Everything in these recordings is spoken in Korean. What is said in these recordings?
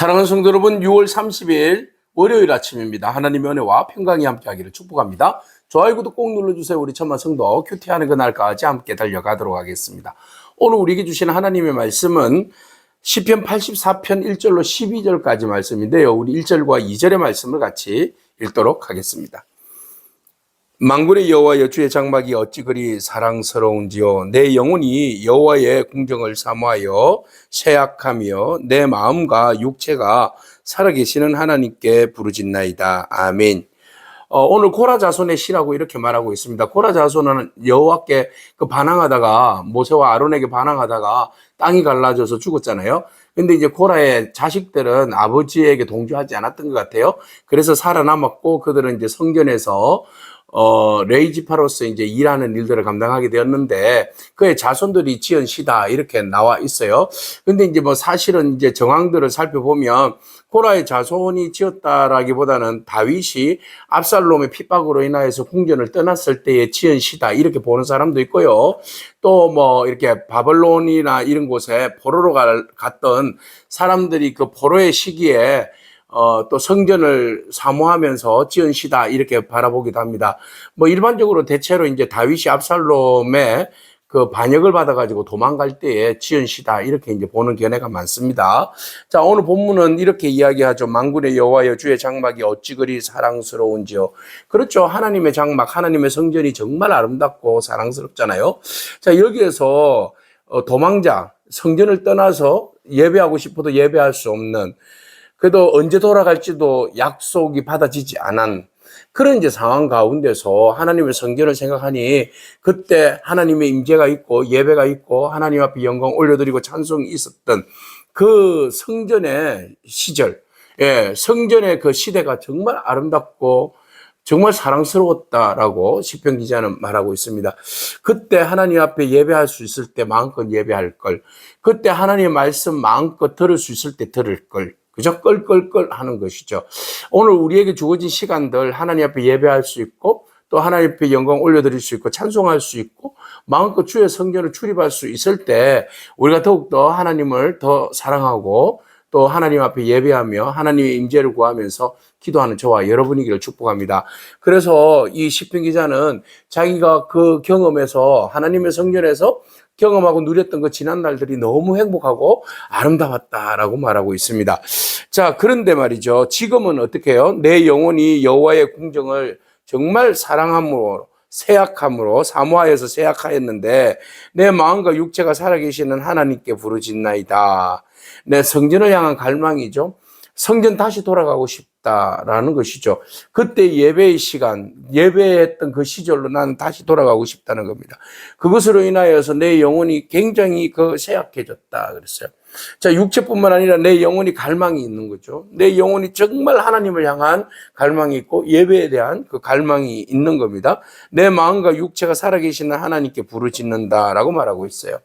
사랑하는 성도 여러분, 6월 30일 월요일 아침입니다. 하나님의 은혜와 평강이 함께하기를 축복합니다. 좋아요, 구독 꼭 눌러주세요. 우리 천만 성도 큐티하는 그날까지 함께 달려가도록 하겠습니다. 오늘 우리에게 주시는 하나님의 말씀은 시편 84편 1절로 12절까지 말씀인데요. 우리 1절과 2절의 말씀을 같이 읽도록 하겠습니다. 만군의 여호와여, 주의 장막이 어찌 그리 사랑스러운지요. 내 영혼이 여호와의 궁정을 사모하여 쇠약하며 내 마음과 육체가 살아계시는 하나님께 부르짖나이다. 아멘. 오늘 고라 자손의 시라고 이렇게 말하고 있습니다. 고라 자손은 여호와께 반항하다가, 모세와 아론에게 반항하다가 땅이 갈라져서 죽었잖아요. 근데 이제 고라의 자식들은 아버지에게 동조하지 않았던 것 같아요. 그래서 살아남았고, 그들은 이제 성전에서 레이지파로서 이제 일하는 일들을 감당하게 되었는데, 그의 자손들이 지은 시다 이렇게 나와 있어요. 근데 이제 뭐 사실은 이제 정황들을 살펴보면 고라의 자손이 지었다라기보다는 다윗이 압살롬의 핍박으로 인하여서 궁전을 떠났을 때에 지은 시다 이렇게 보는 사람도 있고요. 또 뭐 이렇게 바벨론이나 이런 곳에 포로로 갔던 사람들이 그 포로의 시기에 또 성전을 사모하면서 지은 시다 이렇게 바라보기도 합니다. 뭐 일반적으로 대체로 이제 다윗이 압살롬의 그 반역을 받아가지고 도망갈 때에 지은 시다 이렇게 이제 보는 견해가 많습니다. 자, 오늘 본문은 이렇게 이야기하죠. 만군의 여호와여, 주의 장막이 어찌 그리 사랑스러운지요. 그렇죠. 하나님의 장막, 하나님의 성전이 정말 아름답고 사랑스럽잖아요. 자, 여기에서 도망자, 성전을 떠나서 예배하고 싶어도 예배할 수 없는, 그래도 언제 돌아갈지도 약속이 받아지지 않은 그런 이제 상황 가운데서 하나님의 성전을 생각하니 그때 하나님의 임재가 있고 예배가 있고 하나님 앞에 영광 올려드리고 찬송이 있었던 그 성전의 시절, 성전의 그 시대가 정말 아름답고 정말 사랑스러웠다라고 시편 기자는 말하고 있습니다. 그때 하나님 앞에 예배할 수 있을 때 마음껏 예배할 걸, 그때 하나님의 말씀 마음껏 들을 수 있을 때 들을 걸, 그저 껄껄껄 하는 것이죠. 오늘 우리에게 주어진 시간들 하나님 앞에 예배할 수 있고 또 하나님 앞에 영광 올려드릴 수 있고 찬송할 수 있고 마음껏 주의 성전을 출입할 수 있을 때 우리가 더욱더 하나님을 더 사랑하고 또 하나님 앞에 예배하며 하나님의 임재를 구하면서 기도하는 저와 여러분이기를 축복합니다. 그래서 이 시편 기자는 자기가 그 경험에서 하나님의 성전에서 경험하고 누렸던 그 지난 날들이 너무 행복하고 아름다웠다라고 말하고 있습니다. 자, 그런데 말이죠. 지금은 어떻게 해요? 내 영혼이 여호와의 궁정을 정말 사랑함으로, 쇠약함으로, 사모하여서 쇠약하였는데 내 마음과 육체가 살아계시는 하나님께 부르짖나이다. 내 성전을 향한 갈망이죠. 성전 다시 돌아가고 싶다라는 것이죠. 그때 예배의 시간, 예배했던 그 시절로 나는 다시 돌아가고 싶다는 겁니다. 그것으로 인하여서 내 영혼이 굉장히 쇠약해졌다 그랬어요. 자, 육체뿐만 아니라 내 영혼이 갈망이 있는 거죠. 내 영혼이 정말 하나님을 향한 갈망이 있고 예배에 대한 그 갈망이 있는 겁니다. 내 마음과 육체가 살아계시는 하나님께 부르짖는다라고 말하고 있어요.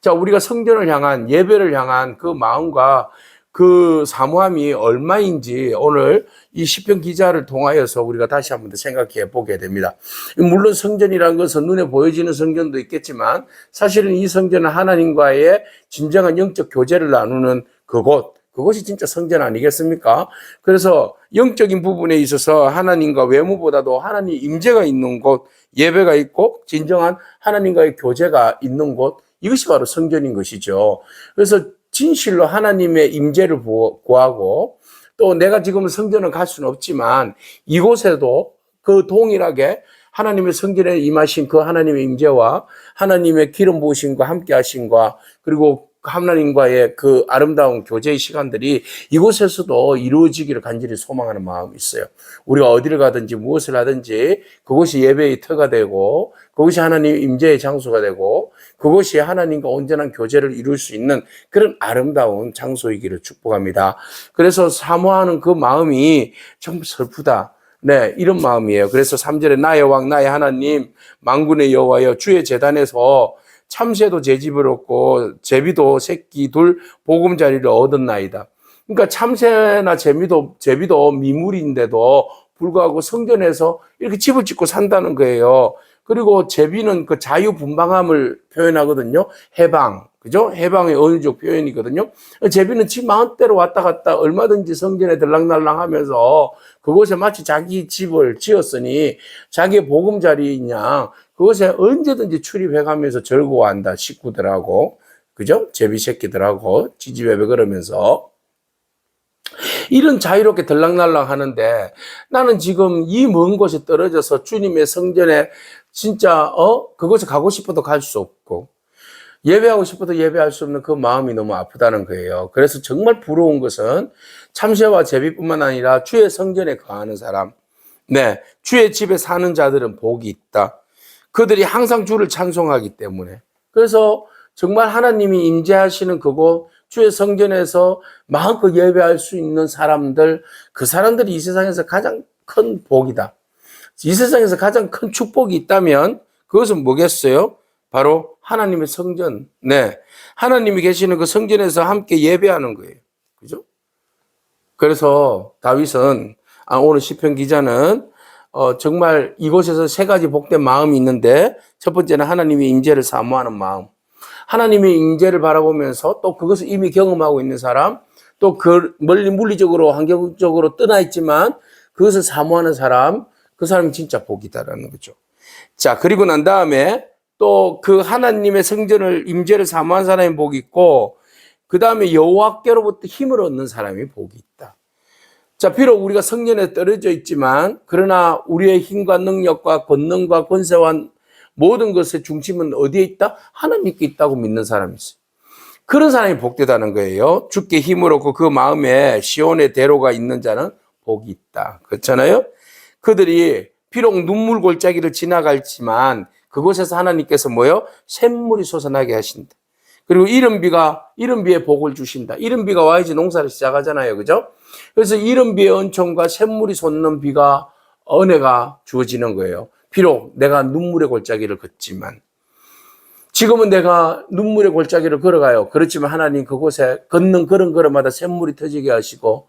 자, 우리가 성전을 향한, 예배를 향한 그 마음과 그 사모함이 얼마인지 오늘 이 시편 기자를 통하여서 우리가 다시 한번 더 생각해 보게 됩니다. 물론 성전이라는 것은 눈에 보여지는 성전도 있겠지만 사실은 이 성전은 하나님과의 진정한 영적 교제를 나누는 그것이 진짜 성전 아니겠습니까? 그래서 영적인 부분에 있어서 하나님과 외모보다도 하나님 임재가 있는 곳, 예배가 있고 진정한 하나님과의 교제가 있는 곳, 이것이 바로 성전인 것이죠. 그래서 진실로 하나님의 임재를 구하고 또 내가 지금 성전을 갈 수는 없지만 이곳에도 그 동일하게 하나님의 성전에 임하신 그 하나님의 임재와 하나님의 기름 부으심과 함께 하심과 그리고 하나님과의 그 아름다운 교제의 시간들이 이곳에서도 이루어지기를 간절히 소망하는 마음이 있어요. 우리가 어디를 가든지 무엇을 하든지 그곳이 예배의 터가 되고 그것이 하나님의 임재의 장소가 되고 그것이 하나님과 온전한 교제를 이룰 수 있는 그런 아름다운 장소이기를 축복합니다. 그래서 사모하는 그 마음이 좀 슬프다. 네, 이런 마음이에요. 그래서 3절에 나의 왕 나의 하나님 만군의 여호와여, 주의 제단에서 참새도 제 집을 얻고 제비도 새끼 둘 보금자리를 얻었나이다. 그러니까 참새나 제비도 미물인데도 불구하고 성전에서 이렇게 집을 짓고 산다는 거예요. 그리고 제비는 그 자유분방함을 표현하거든요. 해방, 그죠? 해방의 언어적 표현이거든요. 제비는 지 마음대로 왔다 갔다 얼마든지 성전에 들락날락 하면서 그곳에 마치 자기 집을 지었으니 자기의 보금자리냐 그곳에 언제든지 출입해 가면서 즐거워한다. 식구들하고. 그죠? 제비 새끼들하고 지지배배 그러면서. 이런 자유롭게 들락날락 하는데 나는 지금 이 먼 곳에 떨어져서 주님의 성전에 진짜 그곳에 가고 싶어도 갈 수 없고 예배하고 싶어도 예배할 수 없는 그 마음이 너무 아프다는 거예요. 그래서 정말 부러운 것은 참새와 제비뿐만 아니라 주의 성전에 거하는 사람, 네, 주의 집에 사는 자들은 복이 있다. 그들이 항상 주를 찬송하기 때문에. 그래서 정말 하나님이 임재하시는 그곳 주의 성전에서 마음껏 예배할 수 있는 사람들, 그 사람들이 이 세상에서 가장 큰 복이다. 이 세상에서 가장 큰 축복이 있다면 그것은 뭐겠어요? 바로 하나님의 성전. 네. 하나님이 계시는 그 성전에서 함께 예배하는 거예요. 그죠? 그래서 다윗은, 오늘 시편 기자는, 정말 이곳에서 세 가지 복된 마음이 있는데, 첫 번째는 하나님의 임재를 사모하는 마음. 하나님의 임재를 바라보면서 또 그것을 이미 경험하고 있는 사람, 또 그 멀리 물리적으로, 환경적으로 떠나 있지만 그것을 사모하는 사람, 그 사람이 진짜 복이다라는 거죠. 자, 그리고 난 다음에 또 그 하나님의 성전을 임재를 사모한 사람이 복이 있고 그 다음에 여호와께로부터 힘을 얻는 사람이 복이 있다. 자, 비록 우리가 성전에 떨어져 있지만 그러나 우리의 힘과 능력과 권능과 권세와 모든 것의 중심은 어디에 있다? 하나님께 있다고 믿는 사람이 있어요. 그런 사람이 복되다는 거예요. 주께 힘을 얻고 그 마음에 시온의 대로가 있는 자는 복이 있다. 그렇잖아요? 그들이 비록 눈물 골짜기를 지나갈지만 그곳에서 하나님께서 뭐요? 샘물이 솟아나게 하신다. 그리고 이른 비에 복을 주신다. 이른 비가 와야지 농사를 시작하잖아요. 그죠? 그래서 이른 비의 은총과 샘물이 솟는 비가, 은혜가 주어지는 거예요. 비록 내가 눈물의 골짜기를 걷지만. 지금은 내가 눈물의 골짜기를 걸어가요. 그렇지만 하나님 그곳에 걷는 걸음마다 샘물이 터지게 하시고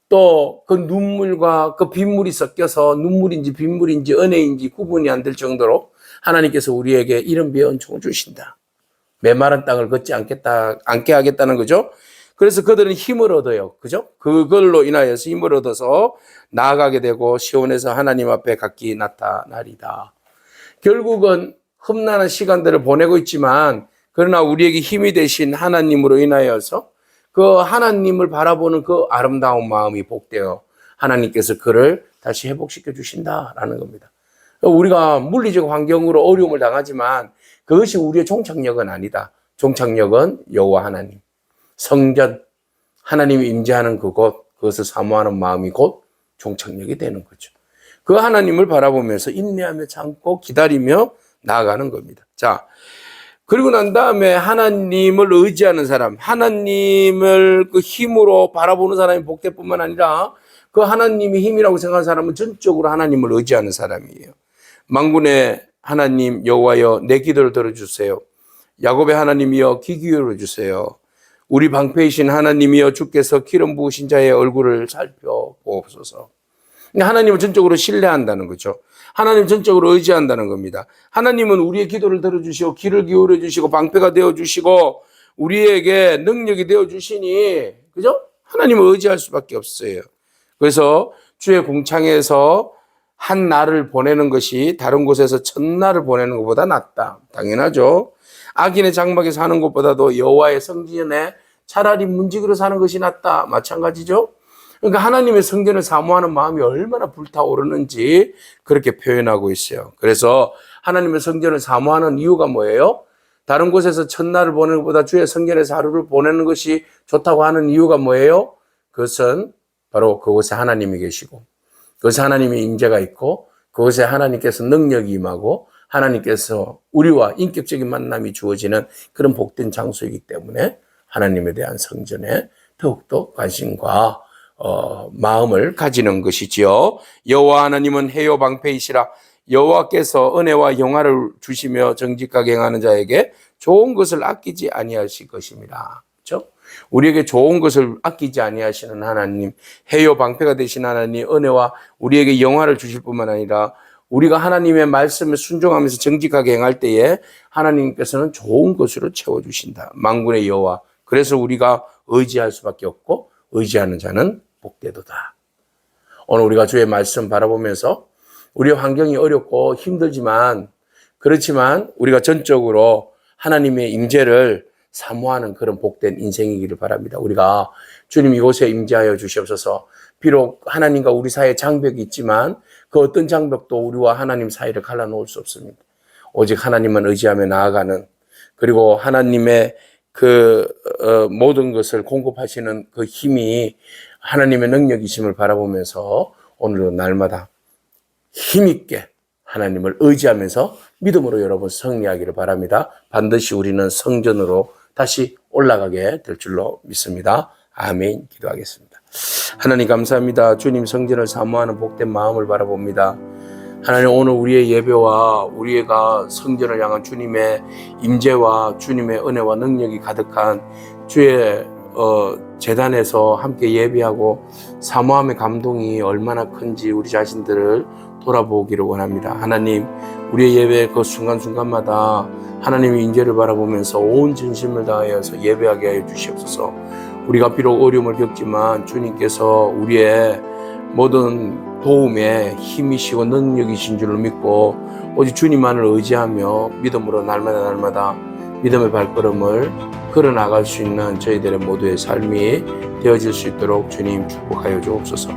또 그 눈물과 그 빗물이 섞여서 눈물인지 빗물인지 은혜인지 구분이 안 될 정도로 하나님께서 우리에게 이른 비의 은총을 주신다. 메마른 땅을 걷지 않게 하겠다는 거죠. 그래서 그들은 힘을 얻어요. 그죠? 그걸로 인하여서 힘을 얻어서 나아가게 되고 시온에서 하나님 앞에 각기 나타나리다. 결국은 험난한 시간들을 보내고 있지만 그러나 우리에게 힘이 되신 하나님으로 인하여서 그 하나님을 바라보는 그 아름다운 마음이 복되어 하나님께서 그를 다시 회복시켜 주신다라는 겁니다. 우리가 물리적 환경으로 어려움을 당하지만 그것이 우리의 종착역은 아니다. 종착역은 여호와 하나님, 성전, 하나님이 임재하는 그곳, 그것을 사모하는 마음이 곧 종착역이 되는 거죠. 그 하나님을 바라보면서 인내하며 참고 기다리며 나아가는 겁니다. 자, 그리고 난 다음에 하나님을 의지하는 사람, 하나님을 그 힘으로 바라보는 사람이 복되뿐만 아니라 그 하나님이 힘이라고 생각하는 사람은 전적으로 하나님을 의지하는 사람이에요. 만군의 하나님 여호와여 내 기도를 들어주세요. 야곱의 하나님이여 귀 기울여 주세요. 우리 방패이신 하나님이여 주께서 기름 부으신 자의 얼굴을 살펴보소서. 하나님을 전적으로 신뢰한다는 거죠. 하나님 전적으로 의지한다는 겁니다. 하나님은 우리의 기도를 들어주시고 귀를 기울여 주시고 방패가 되어주시고 우리에게 능력이 되어주시니 그죠? 하나님을 의지할 수밖에 없어요. 그래서 주의 공창에서 한 날을 보내는 것이 다른 곳에서 첫날을 보내는 것보다 낫다. 당연하죠. 악인의 장막에 사는 것보다도 여호와의 성전에 차라리 문지기로 사는 것이 낫다. 마찬가지죠. 그러니까 하나님의 성전을 사모하는 마음이 얼마나 불타오르는지 그렇게 표현하고 있어요. 그래서 하나님의 성전을 사모하는 이유가 뭐예요? 다른 곳에서 첫날을 보내는 것보다 주의 성전에서 하루를 보내는 것이 좋다고 하는 이유가 뭐예요? 그것은 바로 그곳에 하나님이 계시고 그것에 하나님의 임재가 있고 그것에 하나님께서 능력이 임하고 하나님께서 우리와 인격적인 만남이 주어지는 그런 복된 장소이기 때문에 하나님에 대한 성전에 더욱더 관심과 마음을 가지는 것이지요. 여호와 하나님은 해요 방패이시라. 여호와께서 은혜와 영화를 주시며 정직하게 행하는 자에게 좋은 것을 아끼지 아니하실 것입니다. 그렇죠? 우리에게 좋은 것을 아끼지 아니하시는 하나님, 해요 방패가 되신 하나님, 은혜와 우리에게 영화를 주실 뿐만 아니라 우리가 하나님의 말씀을 순종하면서 정직하게 행할 때에 하나님께서는 좋은 것으로 채워주신다. 만군의 여호와. 그래서 우리가 의지할 수밖에 없고 의지하는 자는 복되도다. 오늘 우리가 주의 말씀 바라보면서 우리의 환경이 어렵고 힘들지만 그렇지만 우리가 전적으로 하나님의 임재를 사모하는 그런 복된 인생이기를 바랍니다. 우리가 주님 이곳에 임재하여 주시옵소서. 비록 하나님과 우리 사이에 장벽이 있지만 그 어떤 장벽도 우리와 하나님 사이를 갈라놓을 수 없습니다. 오직 하나님만 의지하며 나아가는, 그리고 하나님의 모든 것을 공급하시는 그 힘이 하나님의 능력이심을 바라보면서 오늘도 날마다 힘있게 하나님을 의지하면서 믿음으로 여러분 승리하기를 바랍니다. 반드시 우리는 성전으로 다시 올라가게 될 줄로 믿습니다. 아멘. 기도하겠습니다. 하나님 감사합니다. 주님 성전을 사모하는 복된 마음을 바라봅니다. 하나님 오늘 우리의 예배와 우리가 성전을 향한 주님의 임재와 주님의 은혜와 능력이 가득한 주의 제단에서 함께 예배하고 사모함의 감동이 얼마나 큰지 우리 자신들을 돌아보기를 원합니다. 하나님 우리의 예배 그 순간순간마다 하나님의 임재를 바라보면서 온 진심을 다하여서 예배하게 하여 주시옵소서. 우리가 비록 어려움을 겪지만 주님께서 우리의 모든 도움에 힘이시고 능력이신 줄을 믿고 오직 주님만을 의지하며 믿음으로 날마다 믿음의 발걸음을 걸어나갈 수 있는 저희들의 모두의 삶이 되어질 수 있도록 주님 축복하여 주옵소서.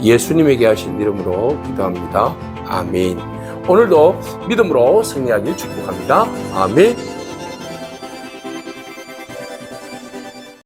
예수님에게 하신 이름으로 기도합니다. 아멘. 오늘도 믿음으로 승리하길 축복합니다. 아멘.